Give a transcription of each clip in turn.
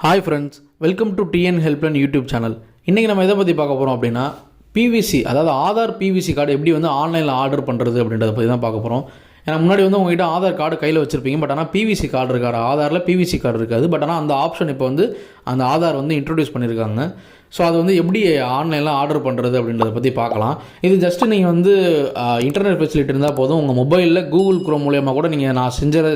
Hi friends, welcome to TN helpline YouTube channel. இன்றைக்கி நம்ம எதை பற்றி பார்க்க போகிறோம் அப்படின்னா, பிவிசி அதாவது ஆதார் பிவிசி கார்டு எப்படி வந்து ஆன்லைனில் ஆர்டர் பண்ணுறது அப்படின்றத பற்றி தான் பார்க்க போகிறோம். ஏன்னா முன்னாடி வந்து உங்கள்கிட்ட ஆதார் கார்டு கையில் வச்சுருப்பீங்க, பட் ஆனால் பிவிசி கார்டு இருக்காது. ஆதாரில் பிவிசி கார்டு இருக்காது. பட் ஆனால் அந்த ஆப்ஷன் இப்போ வந்து அந்த ஆதார் வந்து இன்ட்ரடியூஸ் பண்ணியிருக்காங்க. ஸோ அது வந்து எப்படி ஆன்லைனில் ஆர்டர் பண்ணுறது அப்படின்றத பற்றி பார்க்கலாம். இது ஜஸ்ட்டு நீங்கள் வந்து இன்டர்நெட் ஃபெசிலிட்டி இருந்தால் போதும். உங்கள் மொபைலில் கூகுள் குரோம் மூலியமாக கூட நீங்கள் நான்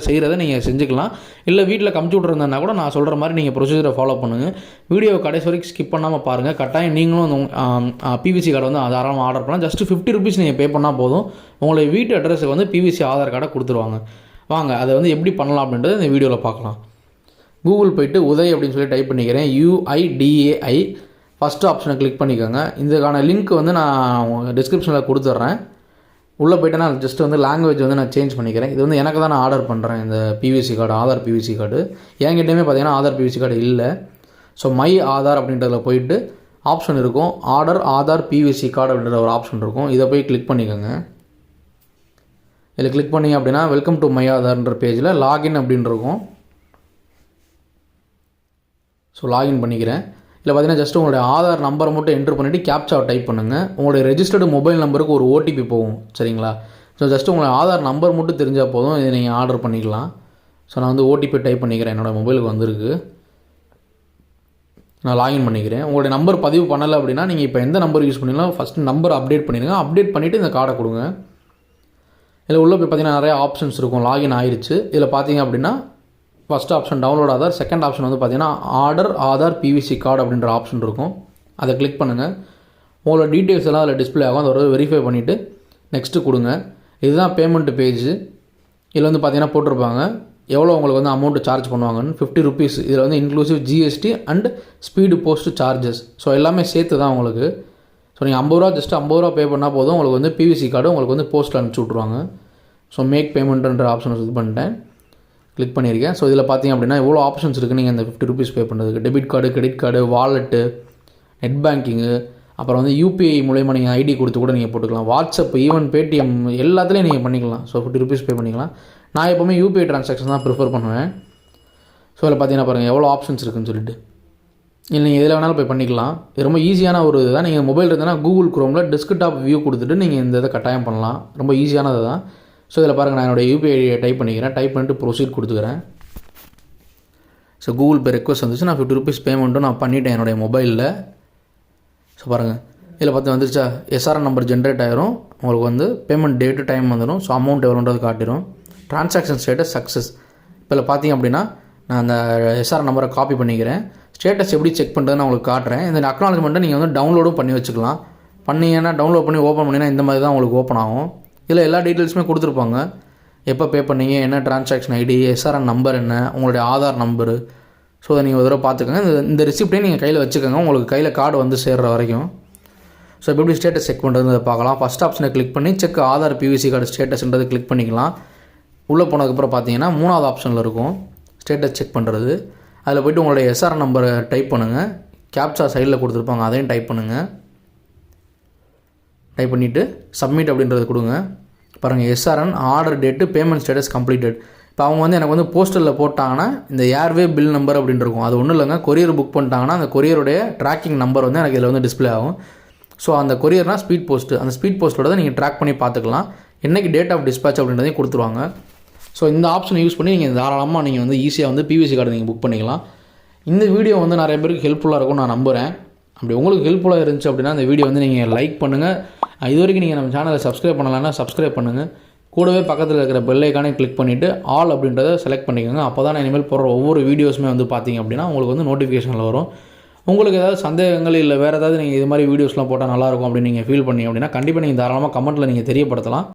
செய்கிறத நீங்கள் செஞ்சுக்கலாம். இல்லை வீட்டில் கம்ப்யூட்டர் இருந்தால் கூட நான் சொல்கிற மாதிரி நீங்கள் ப்ரொசீஜரை ஃபாலோ பண்ணுங்கள். வீடியோ கடைசி வரைக்கும் ஸ்கிப் பண்ணாமல் பாருங்கள். கட்டாயம் நீங்களும் அந்த பிவிசி கார்டு வந்து தாராளமாக ஆர்டர் பண்ணலாம். ஜஸ்ட்டு ₹50 நீங்கள் பே பண்ணால் போதும். உங்களுடைய வீட்டு அட்ரஸுக்கு வந்து பிவிசி ஆதார் கார்டை கொடுத்துருவாங்க. வாங்க அதை வந்து எப்படி பண்ணலாம் அப்படின்றத இந்த வீடியோவில் பார்க்கலாம். கூகுள் போய்ட்டு உதய் அப்படின்னு சொல்லி டைப் பண்ணிக்கிறேன். UIDAI ஃபஸ்ட்டு ஆப்ஷனை கிளிக் பண்ணிக்கோங்க. இதுக்கான லிங்க் வந்து நான் டிஸ்கிரிப்ஷனில் கொடுத்துட்றேன். உள்ளே போய்ட்டு நான் ஜஸ்ட் வந்து லாங்குவேஜ் வந்து நான் சேஞ்ச் பண்ணிக்கிறேன். இது வந்து எனக்கு தான் நான் ஆர்டர் பண்ணுறேன். இந்த PVC card, Aadhaar PVC card என்கிட்டயுமே பார்த்தீங்கன்னா ஆதார் பிவிசி கார்டு இல்லை. ஸோ மை ஆதார் அப்படின்றத போயிட்டு ஆப்ஷன் இருக்கும், ஆதார் பிவிசி கார்டு அப்படின்ற ஒரு ஆப்ஷன் இருக்கும். இதை போய் கிளிக் பண்ணிக்கோங்க. இதில் கிளிக் பண்ணிங்க அப்படின்னா வெல்கம் டு மை ஆதார்ன்ற பேஜில் லாகின் அப்படின்னு இருக்கும். ஸோ லாகின் பண்ணிக்கிறேன். இல்லை பார்த்தீங்கன்னா ஜஸ்ட் உங்களுடைய ஆதார் நம்பரை மட்டும் என்ட்ரு பண்ணிவிட்டு கேப்சாவை டைப் பண்ணுங்கள். உங்களுடைய ரெஜிஸ்டர்டு மொபைல் நம்பருக்கு ஒரு ஓடிபி போகும், சரிங்களா? ஸோ ஜஸ்ட் உங்களுடைய ஆதார் நம்பர் மட்டும் தெரிஞ்சால் போதும், இதை நீங்கள் ஆர்டர் பண்ணிக்கலாம். ஸோ நான் வந்து ஓடிபி டைப் பண்ணிக்கிறேன். என்னோடய மொபைலுக்கு வந்திருக்கு. நான் லாகின் பண்ணிக்கிறேன். உங்களுடைய நம்பர் பதிவு பண்ணலை அப்படின்னா நீங்கள் இப்போ எந்த நம்பர் யூஸ் பண்ணிக்கலாம், ஃபஸ்ட்டு நம்பர் அப்டேட் பண்ணிடுங்க. அப்டேட் பண்ணிவிட்டு இந்த கார்டை கொடுங்க. இதில் உள்ளே போய் பார்த்தீங்கன்னா நிறைய ஆப்ஷன்ஸ் இருக்கும். லாகின் ஆயிடுச்சு. இதில் பார்த்தீங்க அப்படின்னா first option download Aadhaar, second option வந்து பார்த்தீங்கன்னா ஆதார் பிவிசி கார்டு அப்படின்ற ஆப்ஷன் இருக்கும். அதை கிளிக் பண்ணுங்கள். உங்களோட டீட்டெயில்ஸ் எல்லாம் அதில் டிஸ்பிளே ஆகும். அதை வெரிஃபை பண்ணிவிட்டு நெக்ஸ்ட்டு கொடுங்க. இதுதான் பேமெண்ட்டு பேஜ். இதில் வந்து பார்த்தீங்கன்னா போட்டிருப்பாங்க எவ்வளோ உங்களுக்கு வந்து அமௌண்ட்டு சார்ஜ் பண்ணுவாங்கன்னு, ₹50. இதில் வந்து inclusive GST and speed post charges. So எல்லாமே சேர்த்து தான் உங்களுக்கு. ஸோ நீங்கள் ₹50 பே பண்ணால் போதும், உங்களுக்கு வந்து பிவிசி கார்டு உங்களுக்கு வந்து போஸ்ட்டில் அனுப்பிச்சி விட்ருவாங்க. ஸோ மேக் பேமெண்ட்டுன்ற ஆப்ஷன் இது பண்ணிட்டேன், கிளிக் பண்ணியிருக்கேன். ஸோ இதில் பார்த்தீங்க அப்படின்னா எவ்வளோ ஆப்ஷன்ஸ் இருக்குது நீங்கள் இந்த ₹50 பே பண்ணுறதுக்கு. Debit card, credit card, wallet, net banking, அப்புறம் வந்து யூபிஐ மூலயமா நீங்கள் ஐடி கொடுத்து கூட நீங்கள் போட்டுக்கலாம். வாட்ஸ்அப், ஈவன் பேடிஎம் எல்லாத்துலேயும் நீங்கள் பண்ணிக்கலாம். ஸோ ₹50 பே பண்ணிக்கலாம். நான் எப்போவுமே யூபிஐ ட்ரான்சாக்ஷன் தான் ப்ரிஃபர் பண்ணுவேன். ஸோ இதில் பார்த்தீங்கன்னா பாருங்கள் எவ்வளோ ஆப்ஷன்ஸ் இருக்குதுன்னு சொல்லிட்டு. இல்லை நீங்கள் எதில் வேணாலும் போய் பண்ணிக்கலாம். இது ரொம்ப ஈஸியான ஒரு இது தான். நீங்கள் மொபைல் இருந்ததுன்னா கூகுள் குரோமில் டெஸ்க்டாப் வியூ கொடுத்துட்டு நீங்கள் இந்த இதை கட்டாயம் பண்ணலாம். ரொம்ப ஈஸியானது தான். ஸோ இதில் பாருங்கள், நான் என்னோடய யூபிஐ ஐடியை டைப் பண்ணிக்கிறேன். டைப் பண்ணிட்டு ப்ரொசீட் கொடுத்துக்கிறேன். ஸோ கூகுள் பே ரெக்வஸ்ட் வந்துச்சு. நான் ₹50 பேமெண்ட்டும் நான் பண்ணிவிட்டேன் என்னுடைய மொபைலில். ஸோ பாருங்கள், இதில் பார்த்து வந்துருச்சா, எஸ்ஆர்என் நம்பர் ஜென்ரேட் ஆகிரும். உங்களுக்கு வந்து பேமெண்ட் டேட்டு டைம் வந்துடும். ஸோ அமௌண்ட் எவ்வளோன்றது காட்டிடும். Transaction status success. இப்போ இதில் பார்த்தீங்க அப்படின்னா நான் அந்த எஸ்ஆர்என் நம்பரை காப்பி பண்ணிக்கிறேன். ஸ்டேட்டஸ் எப்படி செக் பண்ணுறதுன்னு உங்களுக்கு காட்டுறேன். இந்த அக்னாலஜ்மெண்ட்டை நீங்கள் வந்து டவுன்லோடும் பண்ணி வச்சுக்கலாம். பண்ணிங்கன்னா டவுன்லோட் பண்ணி ஓப்பன் பண்ணிங்கன்னா இந்த மாதிரி தான் உங்களுக்கு ஓப்பன் ஆகும். இதில் எல்லா டீட்டெயில்ஸுமே கொடுத்துருப்பாங்க. எப்போ பே பண்ணீங்க, என்ன ட்ரான்சாக்ஷன் ஐடி, எஸ்ஆர்என் நம்பர் என்ன, உங்களுடைய ஆதார் நம்பரு. ஸோ அதை நீங்கள் ஒரு தடவை பார்த்துக்கோங்க. இந்த ரிசிப்டையும் நீங்கள் கையில் வச்சுக்கோங்க, உங்களுக்கு கையில் கார்டு வந்து சேர்கிற வரைக்கும். ஸோ இப்போ எப்படி ஸ்டேட்டஸ் செக் பண்ணுறதுன்னு பார்க்கலாம். ஃபஸ்ட் ஆப்ஷனை கிளிக் பண்ணி செக் ஆதார் பிவிசி கார்டு ஸ்டேட்டஸ்ன்றது கிளிக் பண்ணிக்கலாம். உள்ளே போனதுக்கப்புறம் பார்த்தீங்கன்னா 3வது ஆப்ஷனில் இருக்கும் ஸ்டேட்டஸ் செக் பண்ணுறது. அதில் போய்ட்டு உங்களுடைய எஸ்ஆர்என் நம்பரை டைப் பண்ணுங்கள். கேப்சா சைடில் கொடுத்துருப்பாங்க, அதையும் டைப் பண்ணுங்கள். டைப் பண்ணிவிட்டு சப்மிட் அப்படின்றது கொடுங்க. பாருங்கள், SRN, order date, payment status completed. இப்போ அவங்க வந்து எனக்கு வந்து போஸ்டரில் போட்டாங்கன்னா இந்த ஏர்வே பில் நம்பர் அப்படின்னு இருக்கும். அது ஒன்றும் இல்லைங்க, கொரியர் புக் பண்ணிட்டாங்கன்னா அந்த கொரியருடைய ட்ராக்கிங் நம்பர் வந்து எனக்கு இதில் வந்து டிஸ்பிளே ஆகும். ஸோ அந்த கொரியர்னால் ஸ்பீட் போஸ்ட்டு, அந்த ஸ்பீட் போஸ்ட்டோட தான் நீங்கள் ட்ராக் பண்ணி பார்த்துக்கலாம். என்றைக்கு டேட் ஆஃப் டிஸ்பேச் அப்படின்றதையும் கொடுத்துருவாங்க. ஸோ இந்த ஆப்ஷனை யூஸ் பண்ணி நீங்கள் தாராளமாக நீங்கள் வந்து ஈஸியாக வந்து பிவிசி கார்டு நீங்கள் புக் பண்ணிக்கலாம். இந்த வீடியோ வந்து நிறைய பேருக்கு ஹெல்ப்ஃபுல்லாக இருக்கும்னு நான் நம்புகிறேன். அப்படி உங்களுக்கு ஹெல்ப்ஃபுல்லாக இருந்துச்சு அப்படின்னா இந்த வீடியோ வந்து நீங்கள் லைக் பண்ணுங்கள். இது வரைக்கும் நீங்கள் நம்ம சேனலை சப்ஸ்கிரைப் பண்ணலான்னா சப்ஸ்கிரைப் பண்ணுங்கள். கூடவே பக்கத்தில் இருக்கிற பெல் ஐக்கானே கிளிக் பண்ணிவிட்டு ஆல் அப்படின்றத செலக்ட் பண்ணிக்கோங்க. அப்போ தான் இனிமேல் போடுற ஒவ்வொரு வீடியோஸுமே வந்து பார்த்தீங்க அப்படின்னா உங்களுக்கு வந்து நோட்டிஃபிகேஷனில் வரும். உங்களுக்கு ஏதாவது சந்தேகங்கள் இல்லை வேறு ஏதாவது நீங்கள் இது மாதிரி வீடியோஸ்லாம் போட்டால் நல்லாயிருக்கும் அப்படின்னு நீங்கள் ஃபீல் பண்ணி அப்படின்னா கண்டிப்பாக நீங்கள் தாராளமாக கமெண்ட்டில் நீங்கள் தெரியப்படுத்தலாம்.